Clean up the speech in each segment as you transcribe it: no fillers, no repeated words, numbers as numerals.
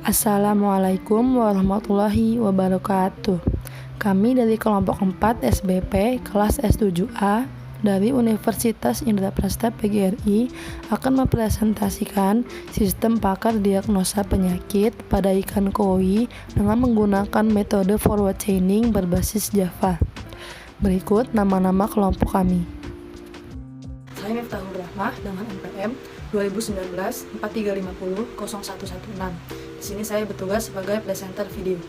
Assalamualaikum warahmatullahi wabarakatuh. Kami dari kelompok 4 SBP kelas S7A dari Universitas Indraprastha PGRI akan mempresentasikan sistem pakar diagnosa penyakit pada ikan koi dengan menggunakan metode forward chaining berbasis Java. Berikut nama-nama kelompok kami. Saya Miftahul Rahmah dengan NPM 2019 4350 0116. Di sini saya bertugas sebagai presenter video.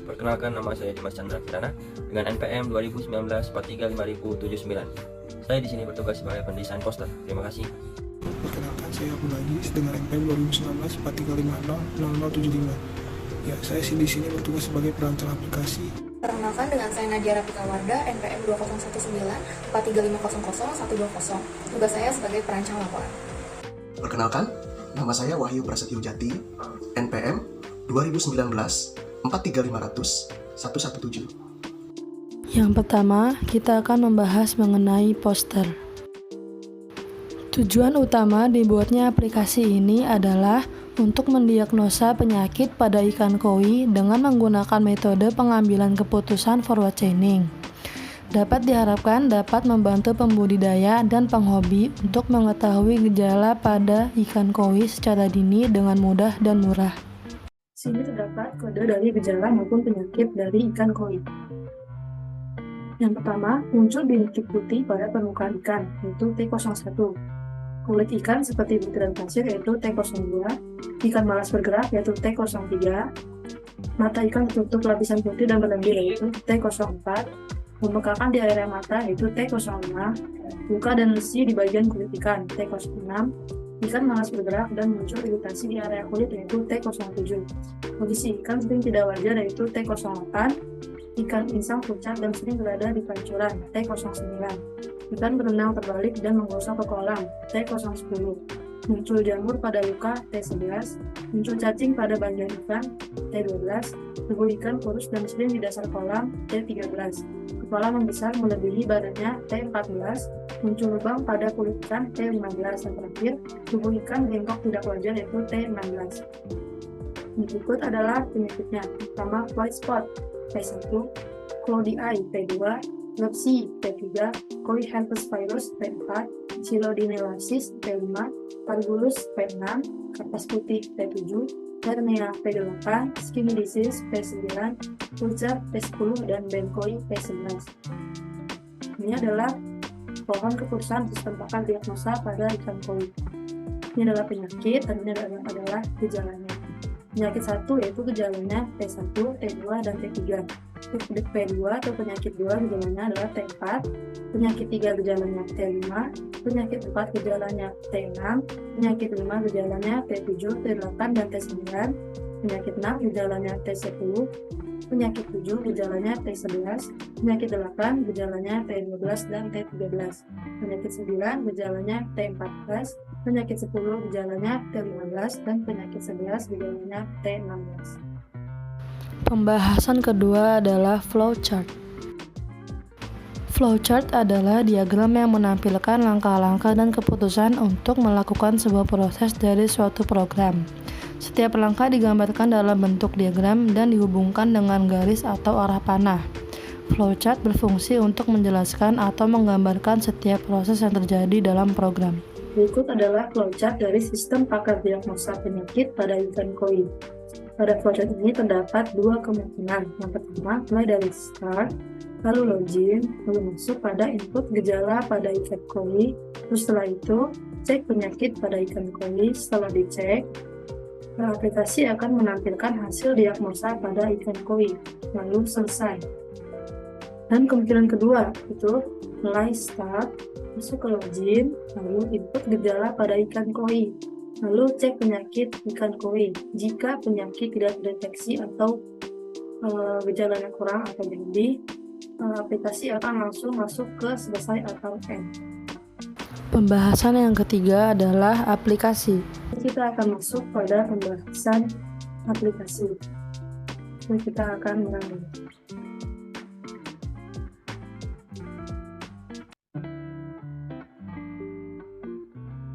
Perkenalkan, nama saya Dimas Chandra Kirana dengan NPM 2019 435079. Saya di sini bertugas sebagai pendesain poster. Terima kasih. Perkenalkan, saya Abdul Aziz dengan NPM 2019 4350 0075. Ya, saya di sini bertugas sebagai perancang aplikasi. Perkenalkan, dengan saya Nadia Rafika Wardah, NPM 2019 4350 0120. Tugas saya sebagai perancang laporan. Perkenalkan, nama saya Wahyu Prasetyo Jati, NPM 2019 43500 117. Yang pertama, kita akan membahas mengenai poster. Tujuan utama dibuatnya aplikasi ini adalah untuk mendiagnosa penyakit pada ikan koi dengan menggunakan metode pengambilan keputusan forward chaining. Dapat diharapkan dapat membantu pembudidaya dan penghobi untuk mengetahui gejala pada ikan koi secara dini dengan mudah dan murah. Di sini terdapat kode dari gejala maupun penyakit dari ikan koi. Yang pertama, muncul bintik putih pada permukaan ikan, yaitu T01. Kulit ikan seperti butiran pasir, yaitu T02. Ikan malas bergerak, yaitu T03. Mata ikan tertutup lapisan putih dan berlendir, yaitu T04. Pembekakan di area mata, yaitu T05. Luka dan lesi di bagian kulit ikan, T06. Ikan malas bergerak dan muncul iritasi di area kulit, yaitu T07. Kondisi ikan sering tidak wajar, yaitu T08. Ikan insang pucat dan sering berada di pancuran, T09. Ikan berenang terbalik dan menggosok ke kolam, T010. Muncul jamur pada luka, T11. Muncul cacing pada bagian ikan, T12. Tubuh ikan kurus dan sering di dasar kolam, T13. Kepala membesar melebihi badannya, T14. Muncul lubang pada kulit ikan, T15. Dan terakhir, tubuh ikan bengkok tidak wajar, yaitu T16. Berikut adalah penyakitnya. Pertama, white spot, P1, cloudy eye, P2, Dropsy, P3, koi herpes virus, P4, Chilodinelasis, P5, Parvulus, P6, kapas putih, P7, hernia, P8, skin disease, P9, pucat, P10, dan benkoi, P11. Ini adalah pohon keputusan sistem pakar diagnosa pada ikan koi. Ini adalah penyakit dan ini adalah gejalanya. Penyakit 1 yaitu gejalanya T1, T2, dan T3. P2 atau penyakit 2 gejalanya adalah T4, penyakit 3 gejalanya T5, penyakit 4 gejalanya T6, penyakit 5 gejalanya T7, T8, dan T9, penyakit 6 gejalanya T10, penyakit 7 gejalanya T11, penyakit 8 gejalanya T12 dan T13, penyakit 9 gejalanya T14, penyakit 10 gejalanya T15, dan penyakit 11 gejalanya T16. Pembahasan kedua adalah flowchart. Flowchart adalah diagram yang menampilkan langkah-langkah dan keputusan untuk melakukan sebuah proses dari suatu program. Setiap langkah digambarkan dalam bentuk diagram dan dihubungkan dengan garis atau arah panah. Flowchart berfungsi untuk menjelaskan atau menggambarkan setiap proses yang terjadi dalam program. Berikut adalah flowchart dari sistem pakar diagnosa penyakit pada ikan koi. Pada flowchart ini terdapat dua kemungkinan. Yang pertama, mulai dari start, lalu login, lalu masuk pada input gejala pada ikan koi. Terus setelah itu, cek penyakit pada ikan koi. Setelah dicek, aplikasi akan menampilkan hasil diagnosa pada ikan koi, lalu selesai. Dan kemungkinan kedua itu mulai start, masuk ke login, lalu input gejala pada ikan koi, lalu cek penyakit ikan koi. Jika penyakit tidak terdeteksi atau gejalanya kurang atau berlebih, aplikasi akan langsung masuk ke selesai atau end. Pembahasan yang ketiga adalah aplikasi. Kita akan masuk pada pembahasan aplikasi. Jadi kita akan mulai.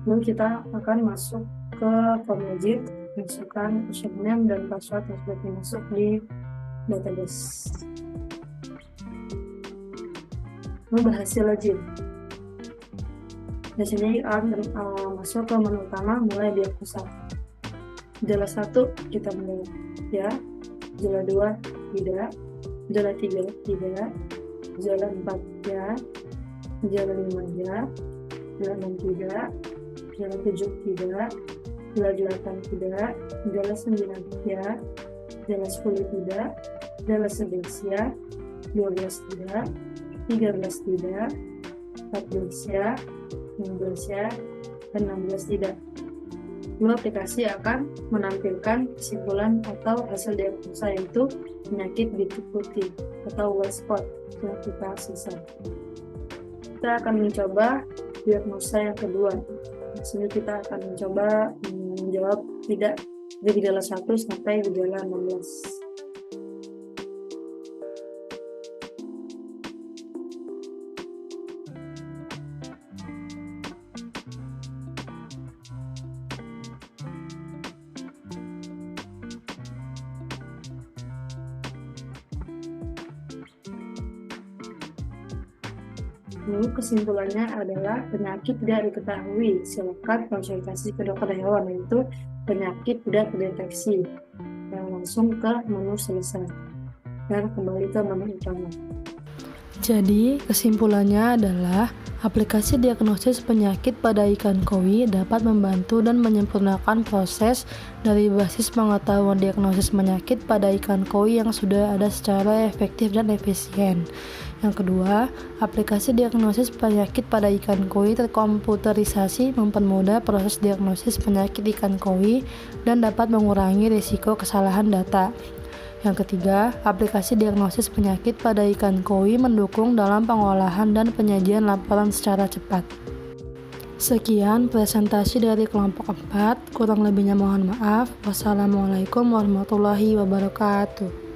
Lalu kita akan masuk ke form login. masukkan username dan password yang sudah dimasuk di database. Berhasil login. Di sini masuk ke menu utama, mulai diagnosa. Gejala 1 kita mulai ya, gejala 2 tidak, gejala 3 tidak, gejala 4 ya, gejala 5 ya, gejala 6 tidak, gejala 7 tidak, gejala 8 tidak, gejala 9 ya, gejala 10 tidak, gejala 11 ya, 12 tidak, 13 tidak, 14 ya, 15 ya, dan 16 tidak. Dua aplikasi akan menampilkan kesimpulan atau hasil diagnosa, yaitu penyakit bintik putih atau white spot yang kita sisa. Kita akan mencoba diagnosa yang kedua. Di sini kita akan mencoba menjawab tidak dari gejala 1 sampai gejala 16. Lalu kesimpulannya adalah penyakit tidak diketahui, silakan konsultasi ke dokter hewan, yaitu penyakit tidak terdeteksi. Dan langsung ke menu selesai dan kembali ke menu utama. Jadi kesimpulannya adalah aplikasi diagnosis penyakit pada ikan koi dapat membantu dan menyempurnakan proses dari basis pengetahuan diagnosis penyakit pada ikan koi yang sudah ada secara efektif dan efisien. Yang kedua, aplikasi diagnosis penyakit pada ikan koi terkomputerisasi mempermudah proses diagnosis penyakit ikan koi dan dapat mengurangi risiko kesalahan data. Yang ketiga, aplikasi diagnosis penyakit pada ikan koi mendukung dalam pengolahan dan penyajian laporan secara cepat. Sekian presentasi dari kelompok 4, kurang lebihnya mohon maaf. Wassalamualaikum warahmatullahi wabarakatuh.